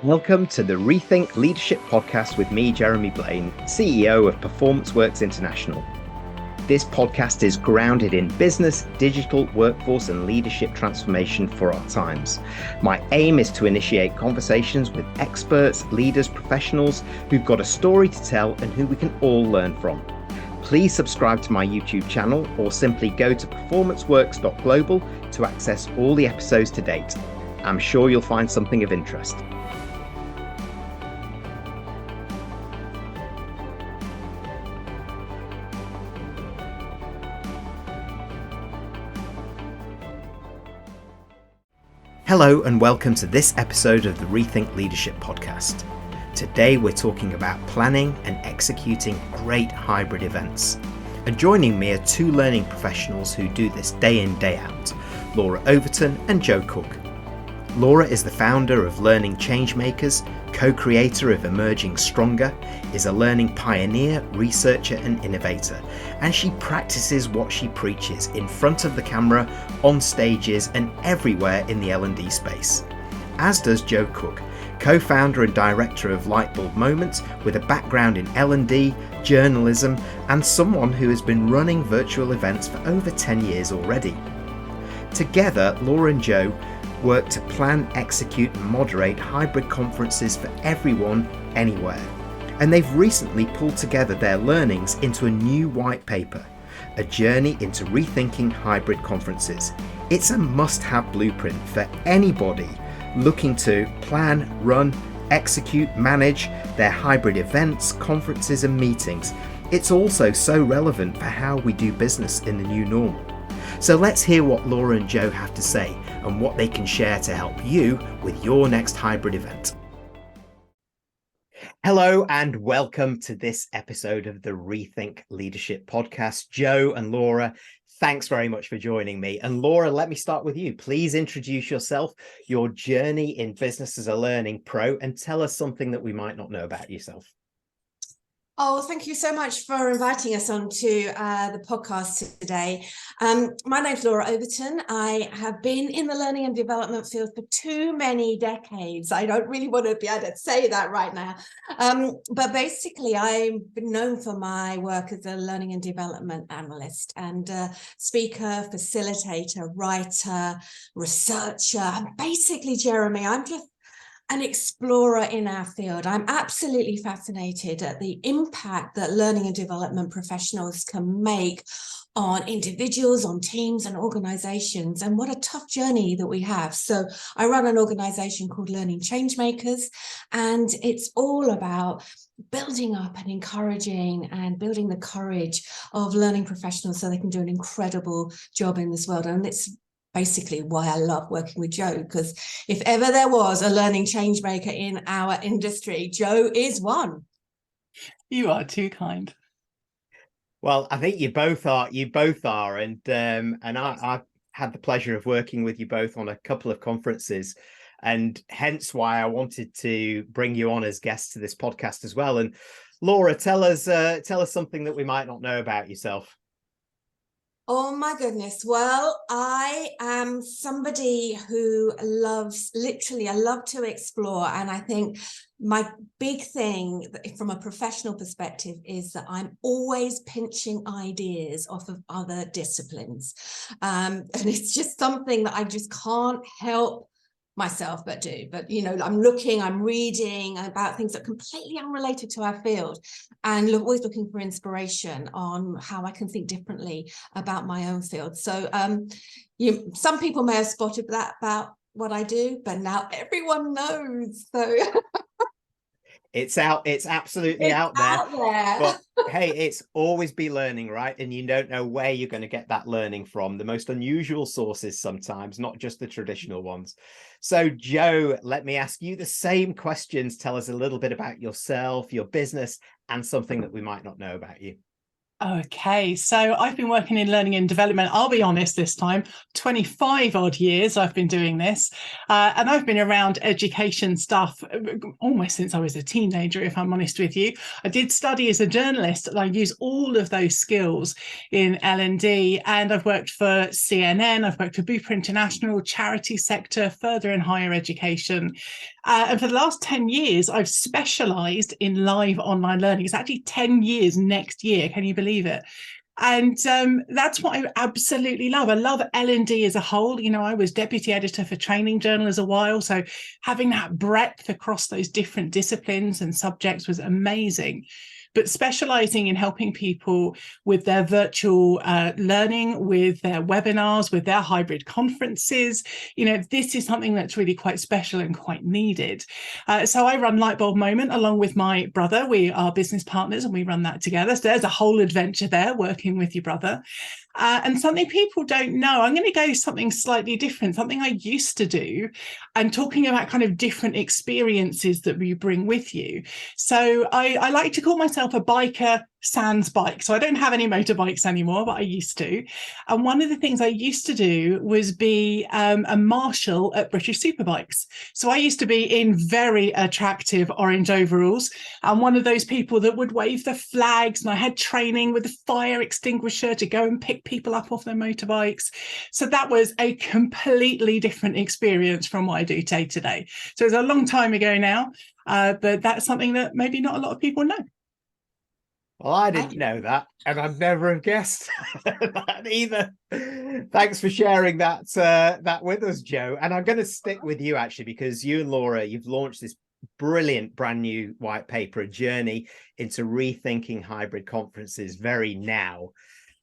Welcome to the Rethink Leadership Podcast with me, Jeremy Blain, CEO of Performance Works International. This podcast is grounded in business, digital, workforce, and leadership transformation for our times. My aim is to initiate conversations with experts, leaders, professionals who've got a story to tell and who we can all learn from. Please subscribe to my YouTube channel or simply go to performanceworks.global to access all the episodes to date. I'm sure you'll find something of interest. Hello and welcome to this episode of the Rethink Leadership Podcast. Today we're talking about planning and executing great hybrid events. And joining me are two learning professionals who do this day in, day out, Laura Overton and Joe Cook. Laura is the founder of Learning Changemakers, co-creator of Emerging Stronger, is a learning pioneer, researcher and innovator, and she practices what she preaches in front of the camera, on stages and everywhere in the L&D space. As does Joe Cook, co-founder and director of Lightbulb Moment with a background in L&D, journalism and someone who has been running virtual events for over 10 years already. Together, Laura and Joe work to plan, execute and moderate hybrid conferences for everyone, anywhere. And they've recently pulled together their learnings into a new white paper, a journey into rethinking hybrid conferences. It's a must-have blueprint for anybody looking to plan, run, execute, manage their hybrid events, conferences and meetings. It's also so relevant for how we do business in the new normal. So let's hear what Laura and Joe have to say and what they can share to help you with your next hybrid event. Hello and welcome to this episode of the Rethink Leadership Podcast. Joe and Laura, thanks very much for joining me. And Laura, let me start with you. Please introduce yourself, your journey in business as a learning pro, and tell us something that we might not know about yourself. Oh, thank you so much for inviting us onto the podcast today. My name's Laura Overton. I have been in the learning and development field for too many decades. I don't really want to be able to say that right now. But basically, I've been known for my work as a learning and development analyst and speaker, facilitator, writer, researcher. And basically, Jeremy, I'm just an explorer in our field. I'm absolutely fascinated at the impact that learning and development professionals can make on individuals, on teams and organizations, and what a tough journey that we have. So I run an organization called Learning Changemakers, and it's all about building up and encouraging and building the courage of learning professionals so they can do an incredible job in this world. And it's basically why I love working with Joe, because if ever there was a learning change maker in our industry, Joe is one. You are too kind. Well, I think you both are, and I've had the pleasure of working with you both on a couple of conferences, and hence why I wanted to bring you on as guests to this podcast as well. And Laura, tell us something that we might not know about yourself. Oh my goodness. Well, I am somebody who I love to explore. And I think my big thing from a professional perspective is that I'm always pinching ideas off of other disciplines. And it's just something that I just can't help myself but do. But I'm reading about things that are completely unrelated to our field, and always looking for inspiration on how I can think differently about my own field. So some people may have spotted that about what I do, but now everyone knows. So it's absolutely out there. But hey, it's always be learning, right? And you don't know where you're going to get that learning from. The most unusual sources sometimes, not just the traditional ones. So Joe, let me ask you the same questions. Tell us a little bit about yourself, your business, and something that we might not know about you. Okay, so I've been working in learning and development, I'll be honest this time, 25 odd years I've been doing this. And I've been around education stuff almost since I was a teenager, if I'm honest with you. I did study as a journalist and I use all of those skills in L&D. And I've worked for CNN, I've worked for Bupa International, charity sector, further in higher education. And for the last 10 years, I've specialised in live online learning. It's actually 10 years next year. Can you believe it? And that's what I absolutely love. I love L&D as a whole. You know, I was deputy editor for Training Journal as a while. So having that breadth across those different disciplines and subjects was amazing. But specialising in helping people with their virtual learning, with their webinars, with their hybrid conferences, you know, this is something that's really quite special and quite needed. So I run Lightbulb Moment along with my brother. We are business partners and we run that together. So there's a whole adventure there working with your brother. And something people don't know, I'm going to go something slightly different, something I used to do, and talking about kind of different experiences that we bring with you. So I like to call myself a biker sans bike. So I don't have any motorbikes anymore, but I used to. And one of the things I used to do was be a marshal at British Superbikes. So I used to be in very attractive orange overalls and one of those people that would wave the flags, and I had training with the fire extinguisher to go and pick people up off their motorbikes. So that was a completely different experience from what I do day to day. So it's a long time ago now, but that's something that maybe not a lot of people know. Well, I didn't know that, and I'd never have guessed that either. Thanks for sharing that that with us, Joe. And I'm going to stick with you, actually, because you and Laura, you've launched this brilliant brand new white paper, A Journey into Rethinking Hybrid Conferences very now.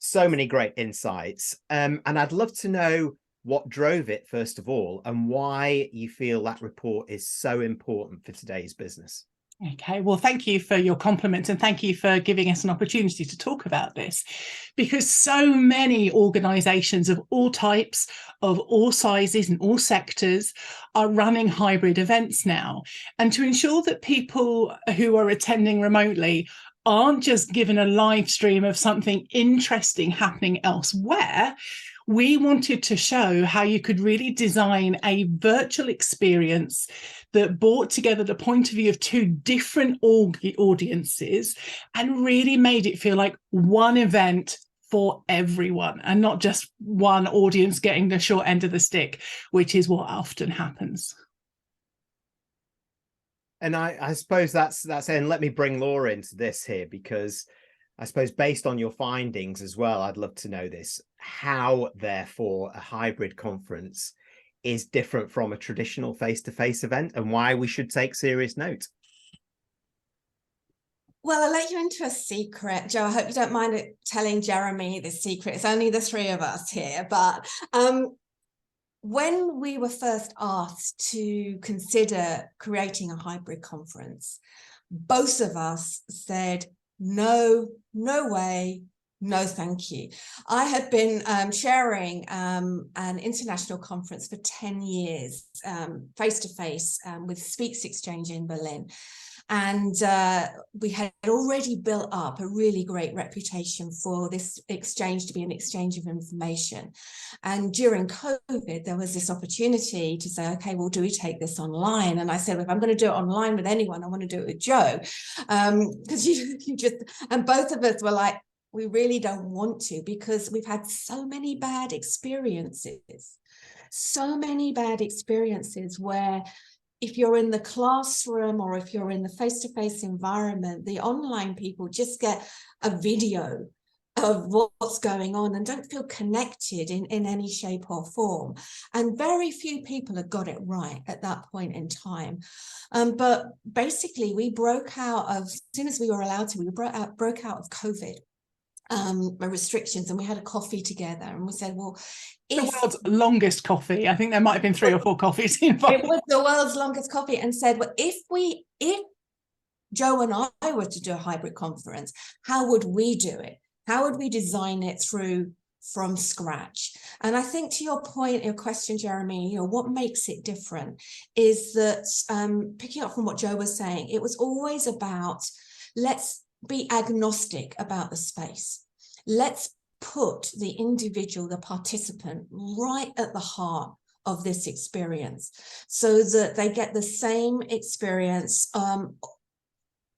So many great insights. And I'd love to know what drove it, first of all, and why you feel that report is so important for today's business. Okay, well, thank you for your compliments and thank you for giving us an opportunity to talk about this, because so many organisations of all types, of all sizes and all sectors are running hybrid events now. And to ensure that people who are attending remotely aren't just given a live stream of something interesting happening elsewhere, we wanted to show how you could really design a virtual experience that brought together the point of view of two different audiences and really made it feel like one event for everyone and not just one audience getting the short end of the stick, which is what often happens. And I suppose that's and let me bring Laura into this here, because I suppose based on your findings as well, I'd love to know this, how therefore a hybrid conference is different from a traditional face-to-face event and why we should take serious note. Well, I'll let you into a secret, Joe. I hope you don't mind telling Jeremy this secret. It's only the three of us here. But when we were first asked to consider creating a hybrid conference, both of us said, no way, no thank you. I had been chairing an international conference for 10 years, face-to-face with Speaks Exchange in Berlin. And we had already built up a really great reputation for this exchange to be an exchange of information. And during COVID, there was this opportunity to say, okay, well, do we take this online? And I said, well, if I'm going to do it online with anyone, I want to do it with Joe. Because you just, and both of us were like, we really don't want to, because we've had so many bad experiences where if you're in the classroom or if you're in the face-to-face environment, the online people just get a video of what's going on and don't feel connected in any shape or form. And very few people have got it right at that point in time. But basically, we broke out of, as soon as we were allowed to, we broke out of COVID restrictions, and we had a coffee together, and we said, well, the world's longest coffee. I think there might have been 3 or 4 coffees involved. It was the world's longest coffee, and said, well, if Joe and I were to do a hybrid conference, how would we do it? How would we design it from scratch? And I think, to your point, your question, Jeremy, what makes it different is that, picking up from what Joe was saying, it was always about, let's be agnostic about the space. let's put the individual, the participant, right at the heart of this experience so that they get the same experience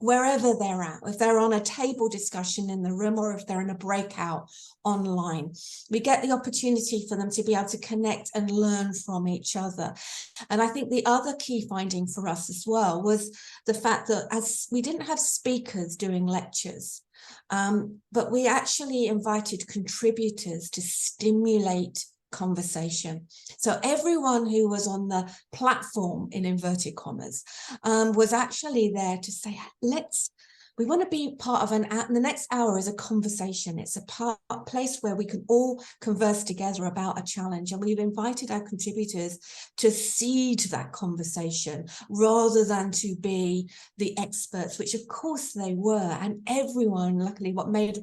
wherever they're at, if they're on a table discussion in the room or if they're in a breakout online. We get the opportunity for them to be able to connect and learn from each other. And I think the other key finding for us as well was the fact that as we didn't have speakers doing lectures, but we actually invited contributors to stimulate conversation. So everyone who was on the platform, in inverted commas, was actually there to say, we want to be part of the next hour is a conversation. It's a place where we can all converse together about a challenge. And we've invited our contributors to seed that conversation rather than to be the experts, which of course they were. And everyone, luckily, what made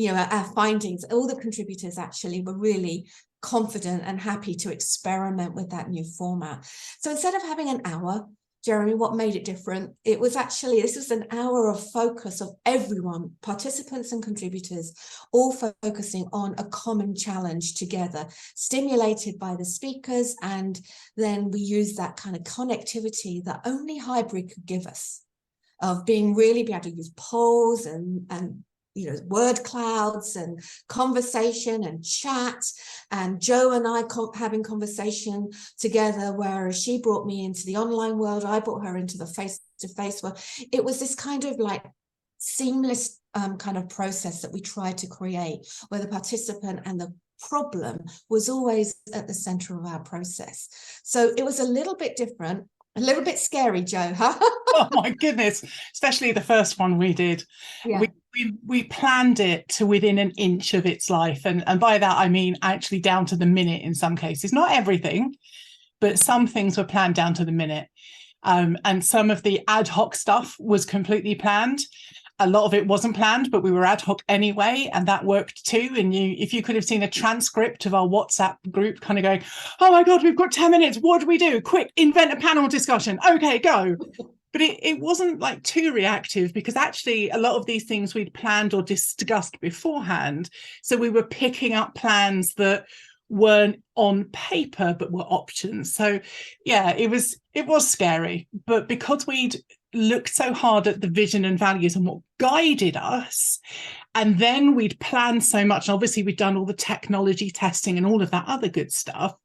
our findings, all the contributors actually were really confident and happy to experiment with that new format. So instead of having an hour, Jeremy, what made it different? It was actually, this was an hour of focus of everyone, participants and contributors, all focusing on a common challenge together, stimulated by the speakers. And then we used that kind of connectivity that only hybrid could give us, of being really be able to use polls and word clouds and conversation and chat, and Joe and I having conversation together, whereas she brought me into the online world, I brought her into the face-to-face world. It was this kind of like seamless kind of process that we tried to create, where the participant and the problem was always at the center of our process. So it was a little bit different, a little bit scary, Joe, huh? Oh my goodness, especially the first one we did. Yeah. We planned it to within an inch of its life. And by that, I mean actually down to the minute in some cases. Not everything, but some things were planned down to the minute. And some of the ad hoc stuff was completely planned. A lot of it wasn't planned, but we were ad hoc anyway, and that worked too. And if you could have seen a transcript of our WhatsApp group kind of going, oh my God, we've got 10 minutes. What do we do? Quick, invent a panel discussion. Okay, go. But it wasn't like too reactive, because actually a lot of these things we'd planned or discussed beforehand. So we were picking up plans that weren't on paper, but were options. So yeah, it was scary. But because we'd looked so hard at the vision and values and what guided us, and then we'd planned so much, and obviously we'd done all the technology testing and all of that other good stuff,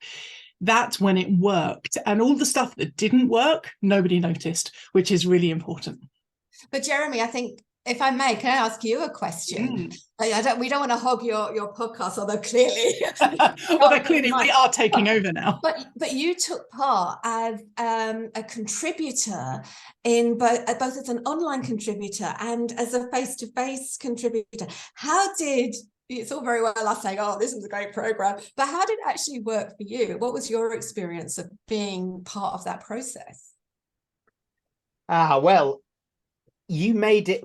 that's when it worked. And all the stuff that didn't work, nobody noticed, which is really important. But Jeremy, I think, if I may, can I ask you a question? We don't want to hog your podcast, although clearly we are taking over now. But you took part as a contributor in both as an online contributor and as a face-to-face contributor. It's all very well us saying, oh, this is a great program, but how did it actually work for you? What was your experience of being part of that process? Well, you made it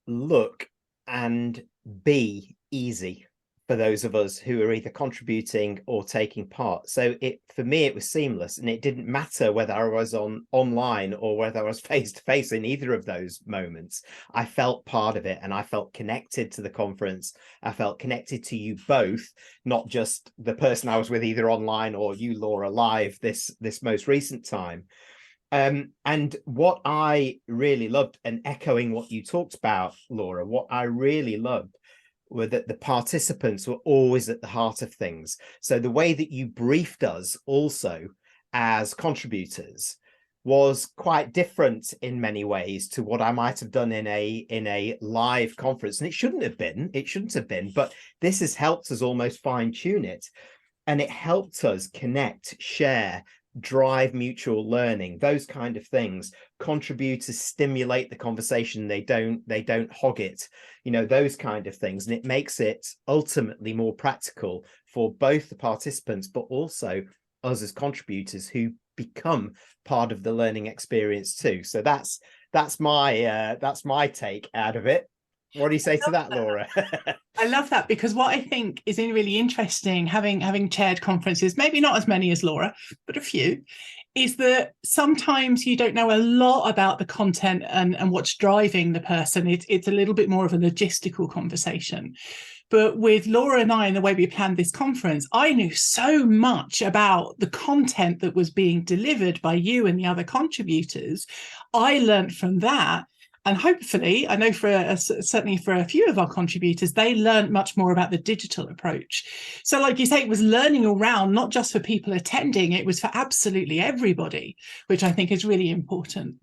look and be easy for those of us who are either contributing or taking part. So for me, it was seamless, and it didn't matter whether I was online or whether I was face to face in either of those moments. I felt part of it, and I felt connected to the conference. I felt connected to you both, not just the person I was with either online or you, Laura, live this most recent time. And what I really loved, and echoing what you talked about, Laura, what I really loved were that the participants were always at the heart of things. So the way that you briefed us also as contributors was quite different in many ways to what I might have done in a live conference. And it shouldn't have been, but this has helped us almost fine tune it. And it helped us connect, share, drive mutual learning, those kind of things. Contributors stimulate the conversation, they don't hog it, those kind of things. And it makes it ultimately more practical for both the participants, but also us as contributors who become part of the learning experience too. So that's my take out of it. What do you say to that, Laura? I love that, because what I think is really interesting, having chaired conferences, maybe not as many as Laura, but a few, is that sometimes you don't know a lot about the content and what's driving the person. It's a little bit more of a logistical conversation. But with Laura and I, and the way we planned this conference, I knew so much about the content that was being delivered by you and the other contributors. I learned from that. And hopefully, I know certainly for a few of our contributors, they learned much more about the digital approach. So like you say, it was learning all round, not just for people attending, it was for absolutely everybody, which I think is really important.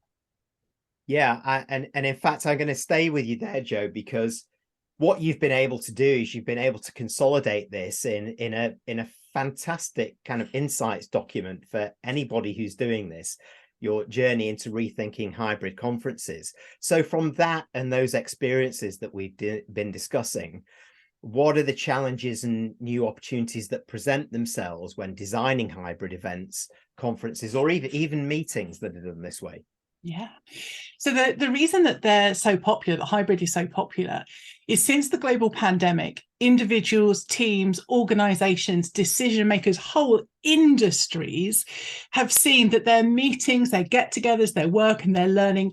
Yeah, and in fact, I'm going to stay with you there, Joe, because what you've been able to do is you've been able to consolidate this in a fantastic kind of insights document for anybody who's doing this, your journey into rethinking hybrid conferences. So from that and those experiences that we've been discussing, what are the challenges and new opportunities that present themselves when designing hybrid events, conferences, or even meetings that are done this way? Yeah. So the reason that they're so popular, that hybrid is so popular, is since the global pandemic, individuals, teams, organizations, decision makers, whole industries have seen that their meetings, their get-togethers, their work and their learning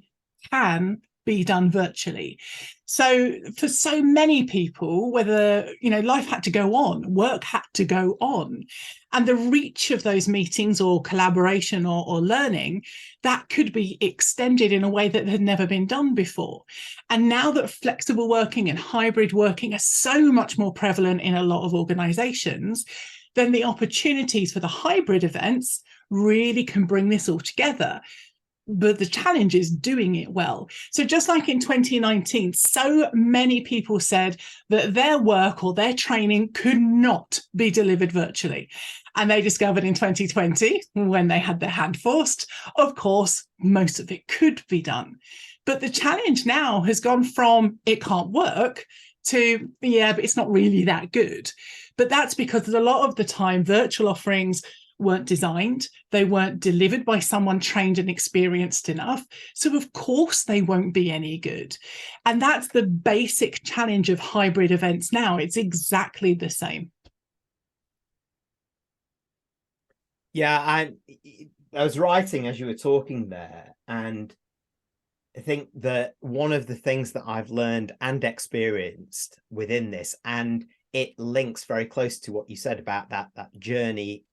can be done virtually. So for so many people, whether, life had to go on, work had to go on, and the reach of those meetings or collaboration or learning, that could be extended in a way that had never been done before. And now that flexible working and hybrid working are so much more prevalent in a lot of organizations, then the opportunities for the hybrid events really can bring this all together. But the challenge is doing it well. So just like in 2019, so many people said that their work or their training could not be delivered virtually. And they discovered in 2020, when they had their hand forced, of course, most of it could be done. But the challenge now has gone from it can't work to, yeah, but it's not really that good. But that's because a lot of the time virtual offerings weren't designed, they weren't delivered by someone trained and experienced enough. So of course they won't be any good. And that's the basic challenge of hybrid events now. It's exactly the same. Yeah, I was writing as you were talking there, and I think that one of the things that I've learned and experienced within this, and it links very close to what you said about that journey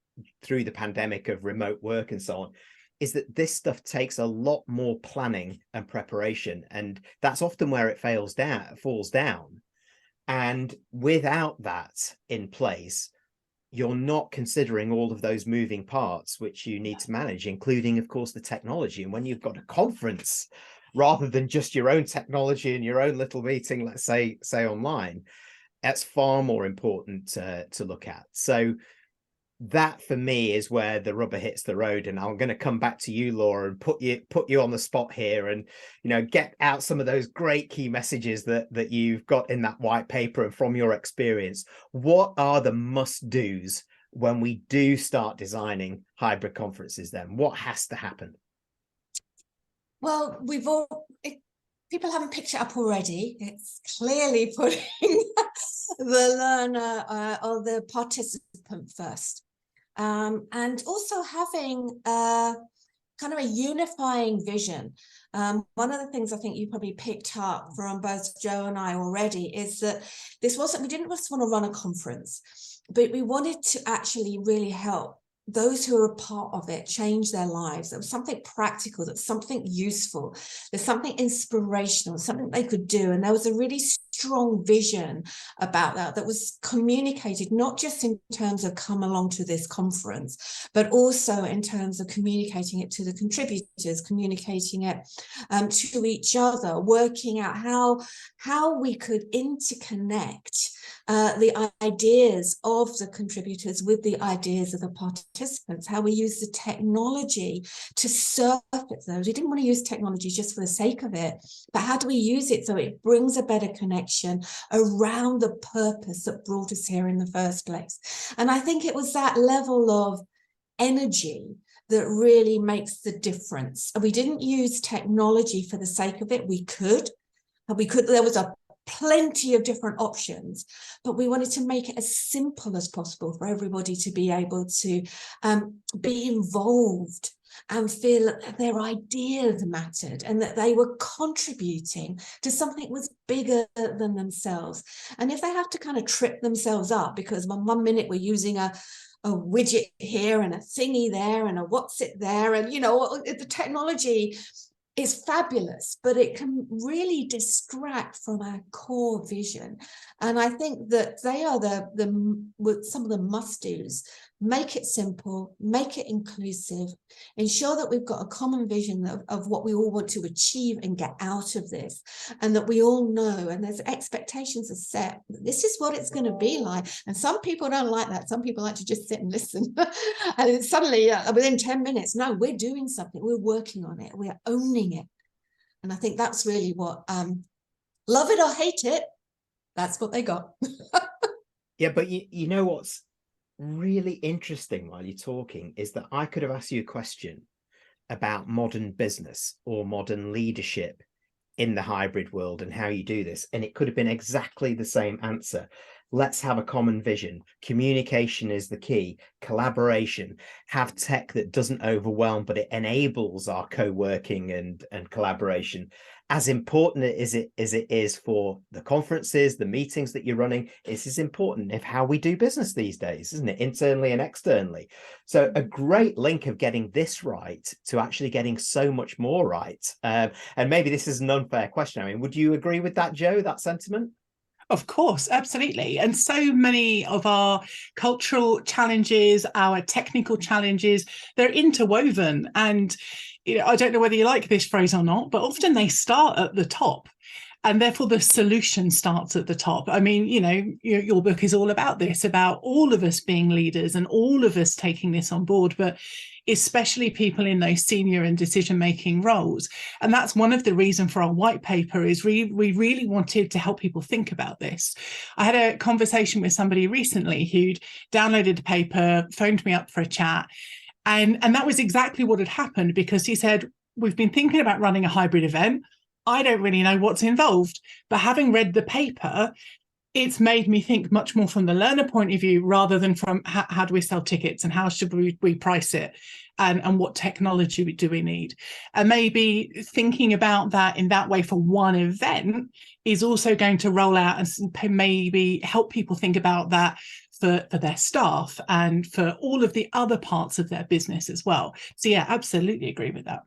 through the pandemic of remote work and so on, is that this stuff takes a lot more planning and preparation, and that's often where it falls down. And without that in place, you're not considering all of those moving parts which you need to manage, including, of course, the technology. And when you've got a conference, rather than just your own technology and your own little meeting, let's say online, that's far more important to look at. So that for me is where the rubber hits the road. And I'm going to come back to you, Laura, and put you on the spot here, and get out some of those great key messages that you've got in that white paper and from your experience. What are the must-dos when we do start designing hybrid conferences then? What has to happen? Well, people haven't picked it up already. It's clearly putting the learner or the participant first. And also having kind of a unifying vision. One of the things I think you probably picked up from both Joe and I already is that we didn't just want to run a conference, but we wanted to actually really help those who are a part of it change their lives. There was something practical, that's something useful, there's something inspirational, something they could do. And there was a really strong vision about that was communicated, not just in terms of come along to this conference, but also in terms of communicating it to the contributors, communicating it to each other, working out how we could interconnect the ideas of the contributors with the ideas of the participants, how we use the technology to surface those. We didn't want to use technology just for the sake of it, but how do we use it so it brings a better connection around the purpose that brought us here in the first place? And I think it was that level of energy that really makes the difference. We didn't use technology for the sake of it. We could, there was plenty of different options, but we wanted to make it as simple as possible for everybody to be able to be involved and feel that their ideas mattered and that they were contributing to something that was bigger than themselves. And if they have to kind of trip themselves up because one minute we're using a widget here and a thingy there and a what's it there, and the technology is fabulous, but it can really distract from our core vision. And I think that they are some of the must-dos. Make it simple, make it inclusive, ensure that we've got a common vision of what we all want to achieve and get out of this, and that we all know, and there's expectations are set. This is what it's going to be like. And some people don't like that. Some people like to just sit and listen. And then suddenly, within 10 minutes, no, we're doing something. We're working on it. We're owning it. And I think that's really what, love it or hate it, that's what they got. Yeah, but you know what's really interesting while you're talking is that I could have asked you a question about modern business or modern leadership in the hybrid world and how you do this, and it could have been exactly the same answer. Let's have a common vision. Communication is the key. Collaboration. Have tech that doesn't overwhelm, but it enables our co-working and collaboration. As important as it is for the conferences, the meetings that you're running, it's as important if how we do business these days, isn't it? Internally and externally. So a great link of getting this right to actually getting so much more right. And maybe this is an unfair question. I mean, would you agree with that, Joe, that sentiment? Of course, absolutely. And so many of our cultural challenges, our technical challenges, they're interwoven. And I don't know whether you like this phrase or not, but often they start at the top. And therefore, the solution starts at the top. I mean, your book is all about this, about all of us being leaders and all of us taking this on board, but especially people in those senior and decision-making roles. And that's one of the reasons for our white paper is we really wanted to help people think about this. I had a conversation with somebody recently who'd downloaded the paper, phoned me up for a chat, and that was exactly what had happened, because he said, we've been thinking about running a hybrid event. I don't really know what's involved, but having read the paper, it's made me think much more from the learner point of view rather than from how do we sell tickets and how should we price it and what technology do we need. And maybe thinking about that in that way for one event is also going to roll out and maybe help people think about that for their staff and for all of the other parts of their business as well. So yeah, absolutely agree with that.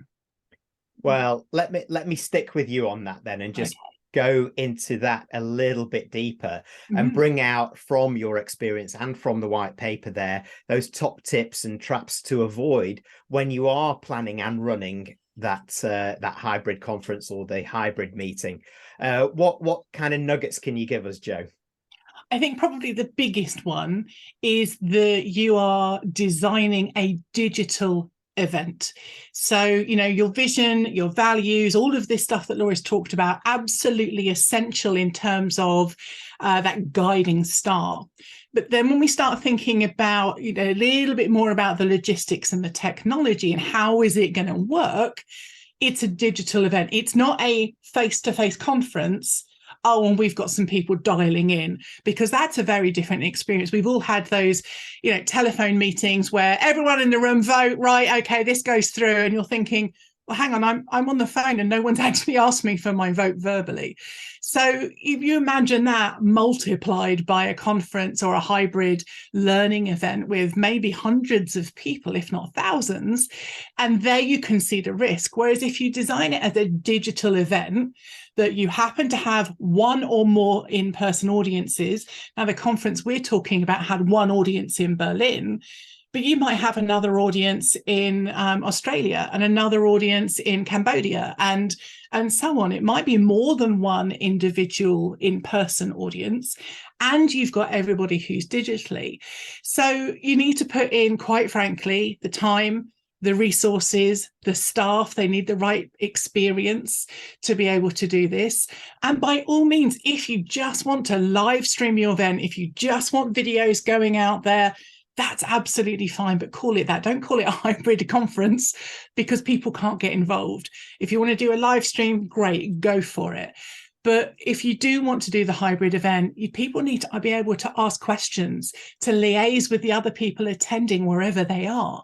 Well, let me stick with you on that then and just go into that a little bit deeper and bring out from your experience and from the white paper there those top tips and traps to avoid when you are planning and running that hybrid conference or the hybrid meeting. What kind of nuggets can you give us, Joe? I think probably the biggest one is that you are designing a digital event. So, your vision, your values, all of this stuff that Laura's talked about, absolutely essential in terms of that guiding star. But then when we start thinking about, a little bit more about the logistics and the technology and how is it going to work, it's a digital event. It's not a face-to-face conference. Oh, and we've got some people dialing in, because that's a very different experience. We've all had those, telephone meetings where everyone in the room vote, right, okay, this goes through. And you're thinking, well, hang on, I'm on the phone and no one's actually asked me for my vote verbally. So if you imagine that multiplied by a conference or a hybrid learning event with maybe hundreds of people, if not thousands, and there you can see the risk. Whereas if you design it as a digital event, that you happen to have one or more in-person audiences. Now, the conference we're talking about had one audience in Berlin, but you might have another audience in Australia and another audience in Cambodia and so on. It might be more than one individual in-person audience, and you've got everybody who's digitally. So you need to put in, quite frankly, the time, the resources, the staff. They need the right experience to be able to do this. And by all means, if you just want to live stream your event, if you just want videos going out there, that's absolutely fine, but call it that. Don't call it a hybrid conference, because people can't get involved. If you want to do a live stream, great, go for it. But if you do want to do the hybrid event, people need to be able to ask questions, to liaise with the other people attending wherever they are.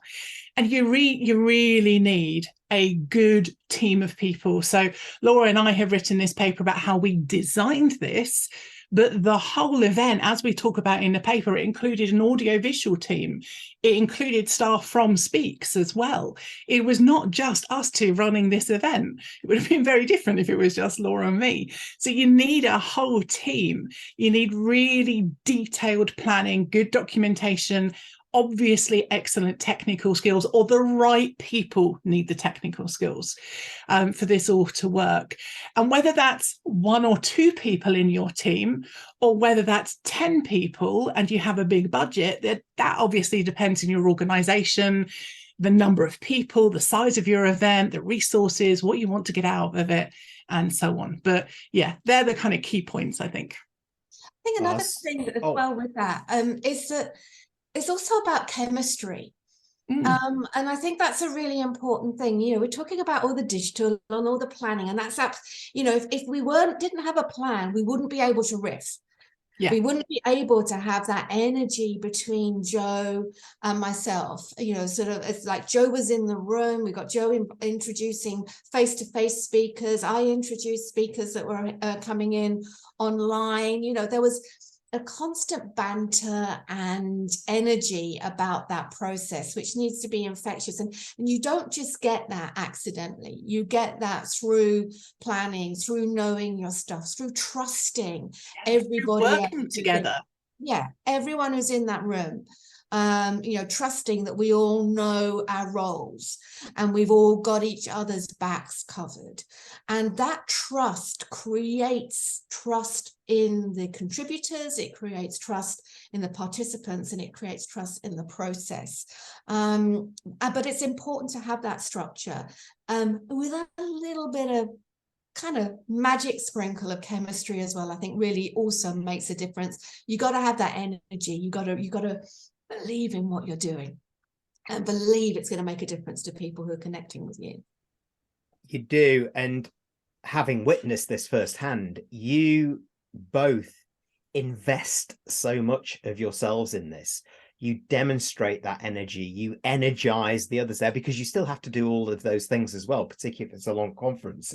And you really need a good team of people. So Laura and I have written this paper about how we designed this, but the whole event, as we talk about in the paper, it included an audiovisual team. It included staff from Speaks as well. It was not just us two running this event. It would have been very different if it was just Laura and me. So you need a whole team. You need really detailed planning, good documentation, obviously excellent technical skills, or the right people need the technical skills for this all to work. And whether that's 1 or 2 people in your team, or whether that's 10 people and you have a big budget, that obviously depends on your organisation, the number of people, the size of your event, the resources, what you want to get out of it, and so on. But yeah, they're the kind of key points, I think. I think another thing as well with that is that it's also about chemistry. And I think that's a really important thing. We're talking about all the digital and all the planning, and that's if we didn't have a plan, we wouldn't be able to riff. Yeah. We wouldn't be able to have that energy between Joe and myself. Sort of, it's like Joe was in the room. We got Joe introducing face-to-face speakers. I introduced speakers that were coming in online. There was a constant banter and energy about that process, which needs to be infectious. And you don't just get that accidentally. You get that through planning, through knowing your stuff, through trusting everybody working together. Yeah, everyone who's in that room. Trusting that we all know our roles and we've all got each other's backs covered. And that trust creates trust in the contributors, it creates trust in the participants, and it creates trust in the process. But it's important to have that structure with a little bit of kind of magic sprinkle of chemistry as well. I think really also makes a difference. You got to have that energy. You got to believe in what you're doing and believe it's going to make a difference to people who are connecting with you. You do. And having witnessed this firsthand, you both invest so much of yourselves in this. You demonstrate that energy, you energize the others there, because you still have to do all of those things as well, particularly if it's a long conference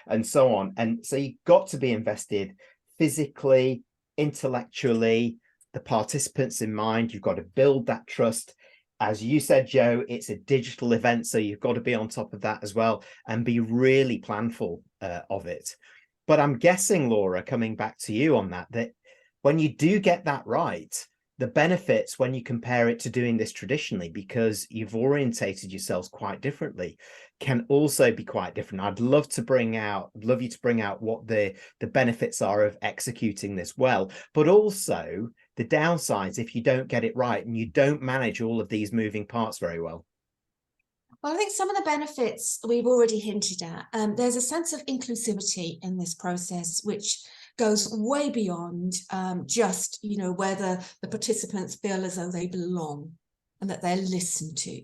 and so on. And so you've got to be invested physically, intellectually, the participants in mind. You've got to build that trust. As you said, Joe, it's a digital event, so you've got to be on top of that as well and be really planful of it. But I'm guessing, Laura, coming back to you on that when you do get that right, the benefits when you compare it to doing this traditionally, because you've orientated yourselves quite differently, can also be quite different. I'd love you to bring out what the benefits are of executing this well, but also the downsides if you don't get it right and you don't manage all of these moving parts very well. Well, I think some of the benefits we've already hinted at. There's a sense of inclusivity in this process, which goes way beyond just, whether the participants feel as though they belong and that they're listened to.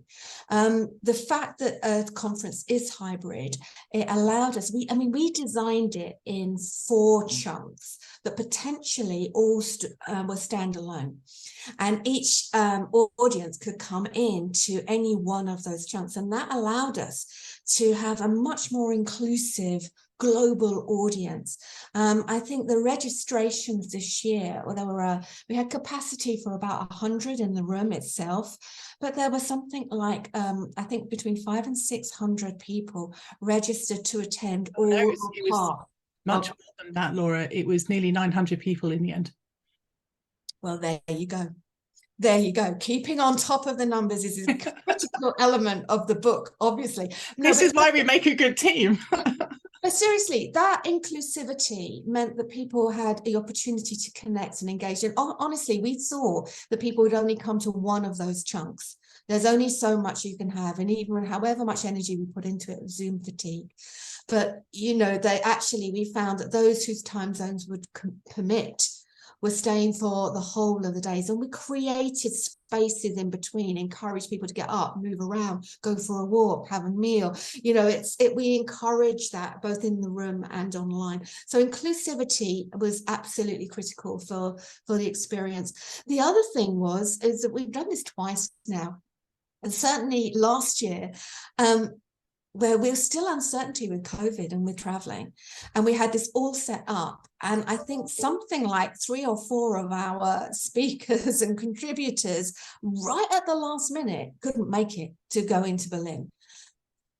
The fact that a conference is hybrid, it allowed us, we designed it in 4 chunks that potentially all were standalone. And each audience could come in to any one of those chunks. And that allowed us to have a much more inclusive global audience. I think the registrations this year, we had capacity for about 100 in the room itself, but there was something like, I think between 500 and 600 people registered to attend all part. Much more than that, Laura. It was nearly 900 people in the end. Well, there you go. There you go. Keeping on top of the numbers is a critical element of the book, obviously. This is why we make a good team. But seriously, that inclusivity meant that people had the opportunity to connect and engage. And honestly, we saw that people would only come to one of those chunks. There's only so much you can have, and even however much energy we put into it, Zoom fatigue. But, we found that those whose time zones would permit were staying for the whole of the days. And we created spaces in between, encouraged people to get up, move around, go for a walk, have a meal. We encourage that both in the room and online. So inclusivity was absolutely critical for the experience. The other thing is that we've done this twice now. And certainly last year, where we're still uncertainty with COVID and with traveling, and we had this all set up. And I think something like 3 or 4 of our speakers and contributors right at the last minute couldn't make it to go into Berlin.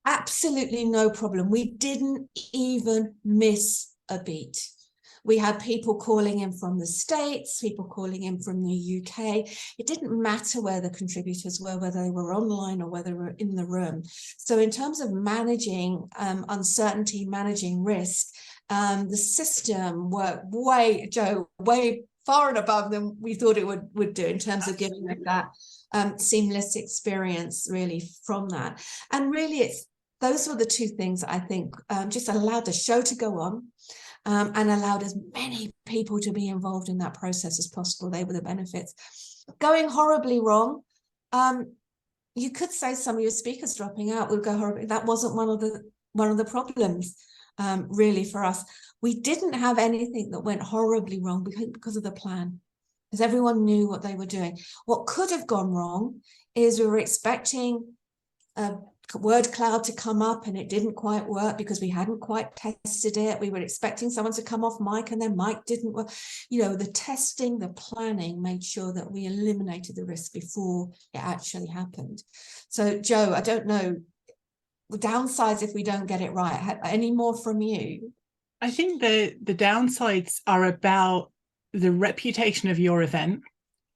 Absolutely no problem. We didn't even miss a beat. We had people calling in from the States, people calling in from the UK. It didn't matter where the contributors were, whether they were online or whether they were in the room. So in terms of managing uncertainty, managing risk, the system worked way far and above than we thought it would do in terms of giving us that seamless experience really from that. And really those were the two things that I think just allowed the show to go on. And allowed as many people to be involved in that process as possible. They were the benefits. Going horribly wrong, you could say some of your speakers dropping out would go horribly. That wasn't one of the problems really for us. We didn't have anything that went horribly wrong because of the plan, because everyone knew what they were doing. What could have gone wrong is we were expecting a word cloud to come up and it didn't quite work because we hadn't quite tested it. We were expecting someone to come off mic and their mic didn't work. You know, the testing, the planning made sure that we eliminated the risk before it actually happened. So Joe, I don't know, the downsides if we don't get it right. Any more from you? I think the downsides are about the reputation of your event,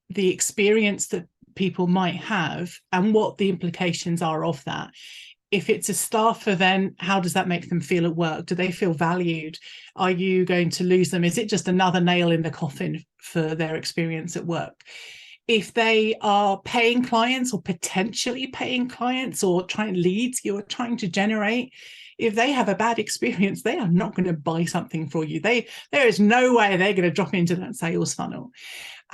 the experience that people might have, and what the implications are of that. If it's a staff event, how does that make them feel at work? Do they feel valued? Are you going to lose them? Is it just another nail in the coffin for their experience at work? If they are paying clients or potentially paying clients or leads you're trying to generate, if they have a bad experience, they are not going to buy something for you. There is no way they're going to drop into that sales funnel.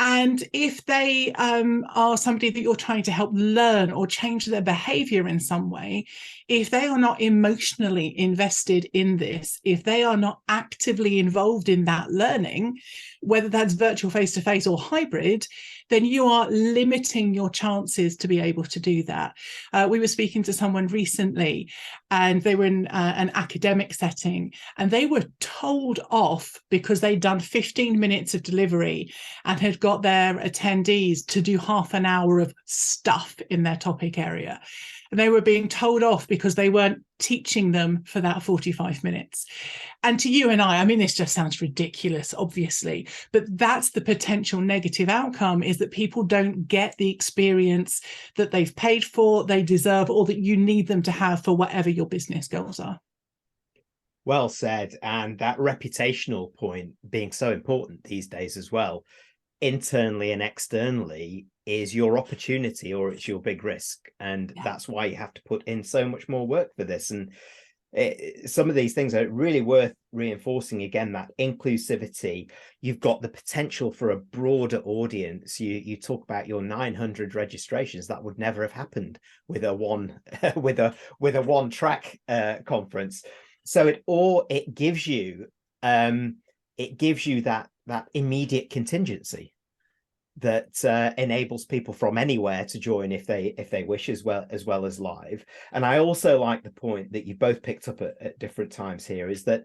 And if they are somebody that you're trying to help learn or change their behavior in some way, if they are not emotionally invested in this, if they are not actively involved in that learning, whether that's virtual face-to-face or hybrid, then you are limiting your chances to be able to do that. We were speaking to someone recently and they were in an academic setting and they were told off because they'd done 15 minutes of delivery and had got their attendees to do half an hour of stuff in their topic area. And they were being told off because they weren't teaching them for that 45 minutes. And to you and I mean, this just sounds ridiculous, obviously, but that's the potential negative outcome, is that people don't get the experience that they've paid for, they deserve, or that you need them to have for whatever your business goals are. Well said. And that reputational point being so important these days as well, internally and externally, is your opportunity or it's your big risk. And that's why you have to put in so much more work for this. And some of these things are really worth reinforcing. Again, that inclusivity, you've got the potential for a broader audience. You talk about your 900 registrations. That would never have happened with a one track conference. So it gives you that immediate contingency that enables people from anywhere to join if they wish, as well as live. And I also like the point that you both picked up at different times here, is that,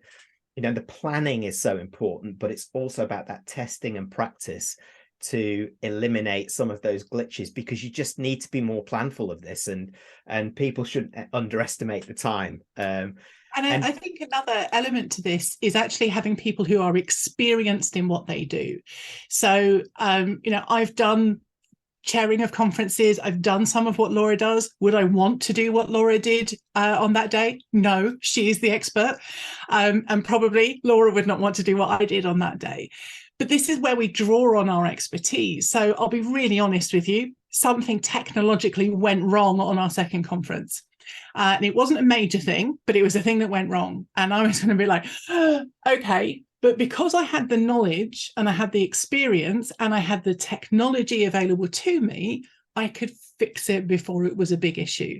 you know, the planning is so important, but it's also about that testing and practice to eliminate some of those glitches, because you just need to be more planful of this, and people shouldn't underestimate the time. And I think another element to this is actually having people who are experienced in what they do. So, I've done chairing of conferences. I've done some of what Laura does. Would I want to do what Laura did on that day? No, she is the expert. And probably Laura would not want to do what I did on that day. But this is where we draw on our expertise. So I'll be really honest with you. Something technologically went wrong on our second conference. And it wasn't a major thing, but it was a thing that went wrong. And I was going to be like, okay. But because I had the knowledge and I had the experience and I had the technology available to me, I could fix it before it was a big issue.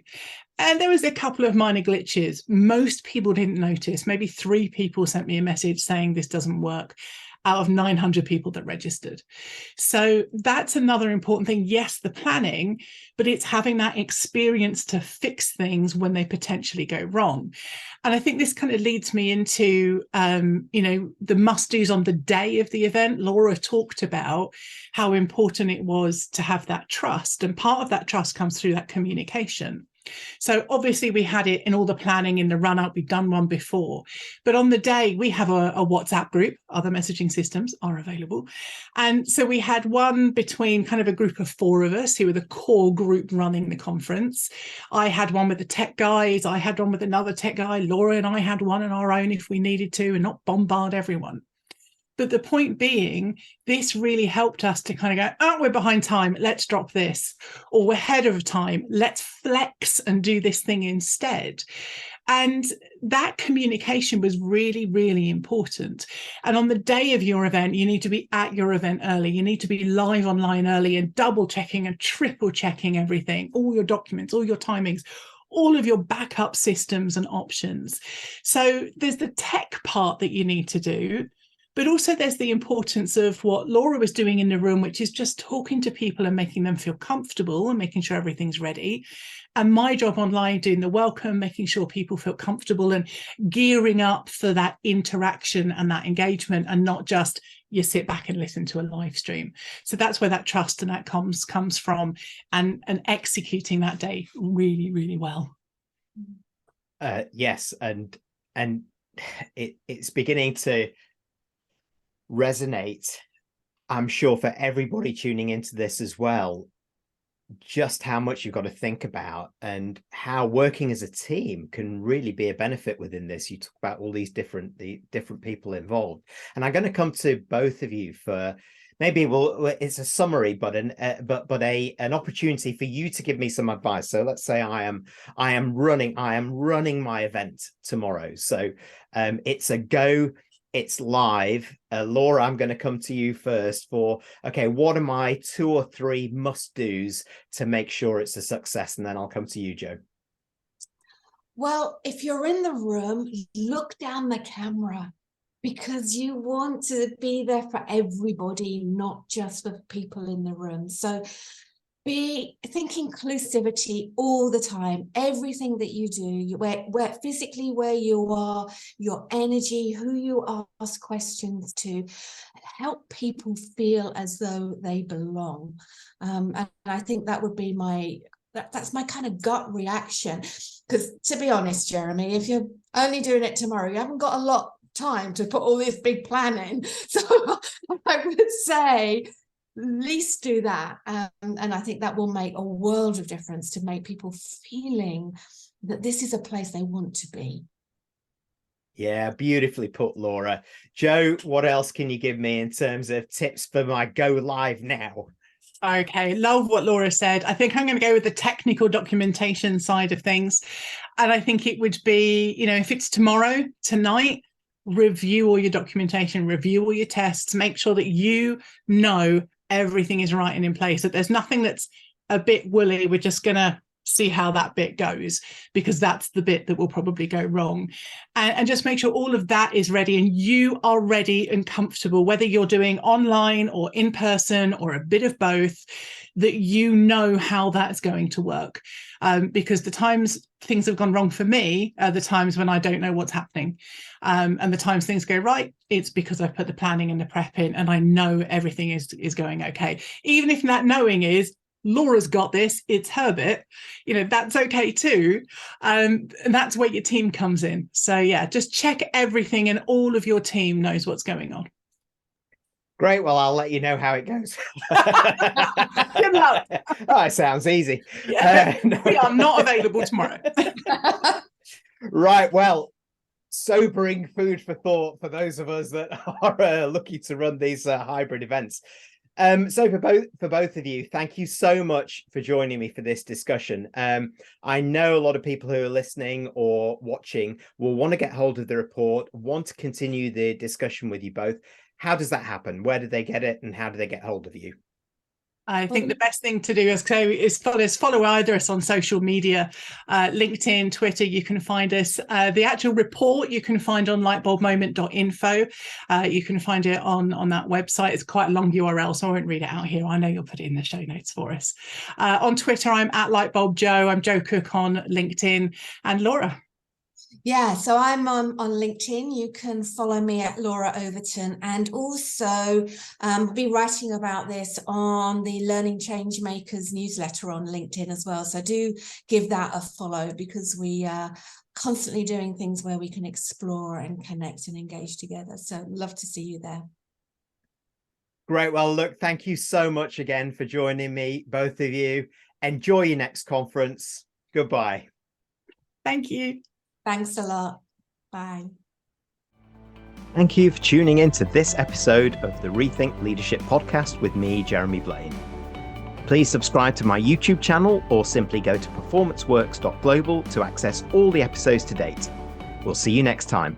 And there was a couple of minor glitches. Most people didn't notice. Maybe 3 people sent me a message saying this doesn't work. out of 900 people that registered. So that's another important thing. Yes, the planning, but it's having that experience to fix things when they potentially go wrong. And I think this kind of leads me into, the must-dos on the day of the event. Laura talked about how important it was to have that trust. And part of that trust comes through that communication. So obviously we had it in all the planning in the run up. We've done one before, but on the day we have a WhatsApp group. Other messaging systems are available. And so we had one between kind of a group of 4 of us who were the core group running the conference. I had one with the tech guys. I had one with another tech guy. Laura and I had one on our own if we needed to, and not bombard everyone. But the point being, this really helped us to kind of go, oh, we're behind time, let's drop this. Or we're ahead of time, let's flex and do this thing instead. And that communication was really, really important. And on the day of your event, you need to be at your event early. You need to be live online early and double checking and triple checking everything, all your documents, all your timings, all of your backup systems and options. So there's the tech part that you need to do. But also there's the importance of what Laura was doing in the room, which is just talking to people and making them feel comfortable and making sure everything's ready. And my job online, doing the welcome, making sure people feel comfortable and gearing up for that interaction and that engagement, and not just you sit back and listen to a live stream. So that's where that trust and that comes from, and executing that day really, really well. Yes, and it's beginning to resonate, I'm sure, for everybody tuning into this as well, just how much you've got to think about and how working as a team can really be a benefit within this. You talk about all these different people involved, and I'm going to come to both of you for maybe it's a summary, but an opportunity for you to give me some advice. So let's say I am running my event tomorrow. So it's a go. It's live. Laura, I'm going to come to you first for, okay, what are my 2 or 3 must-dos to make sure it's a success? And then I'll come to you, Jo. Well, if you're in the room, look down the camera, because you want to be there for everybody, not just for people in the room. So think inclusivity all the time. Everything that you do, where physically where you are, your energy, who you ask questions to, help people feel as though they belong. And I think that would be that's my kind of gut reaction. Because to be honest, Jeremy, if you're only doing it tomorrow, you haven't got a lot of time to put all this big plan in. So I would say, at least do that, and I think that will make a world of difference to make people feeling that this is a place they want to be. Yeah, beautifully put, Laura. Jo, what else can you give me in terms of tips for my go live now? Okay, love what Laura said. I think I'm going to go with the technical documentation side of things. And I think it would be, if it's tomorrow, tonight, review all your documentation, review all your tests, make sure that you know everything is right and in place, that there's nothing that's a bit woolly. We're just going to see how that bit goes, because that's the bit that will probably go wrong. And just make sure all of that is ready and you are ready and comfortable, whether you're doing online or in person or a bit of both, that you know how that's going to work. Because the times things have gone wrong for me are the times when I don't know what's happening. And the times things go right, it's because I've put the planning and the prep in and I know everything is going okay. Even if that knowing is, Laura's got this, it's her bit, that's okay too. And that's where your team comes in. So yeah, just check everything and all of your team knows what's going on. Great. Well, I'll let you know how it goes. Good luck. Oh, it sounds easy. Yeah. We are not available tomorrow. Right. Well, sobering food for thought for those of us that are lucky to run these hybrid events. So for both of you, thank you so much for joining me for this discussion. I know a lot of people who are listening or watching will want to get hold of the report, want to continue the discussion with you both. How does that happen? Where do they get it, and how do they get hold of you? I think the best thing to do is follow either us on social media, LinkedIn, Twitter. You can find us. The actual report you can find on lightbulbmoment.info. You can find it on that website. It's quite a long URL, so I won't read it out here. I know you'll put it in the show notes for us. On Twitter, I'm at lightbulbjo. I'm Jo Cook on LinkedIn. And Laura? Yeah, so I'm on LinkedIn. You can follow me at Laura Overton, and also be writing about this on the Learning Changemakers newsletter on LinkedIn as well. So do give that a follow, because we are constantly doing things where we can explore and connect and engage together. So love to see you there. Great. Well, look, thank you so much again for joining me, both of you. Enjoy your next conference. Goodbye. Thank you. Thanks a lot. Bye. Thank you for tuning in to this episode of the Rethink Leadership Podcast with me, Jeremy Blain. Please subscribe to my YouTube channel or simply go to performanceworks.global to access all the episodes to date. We'll see you next time.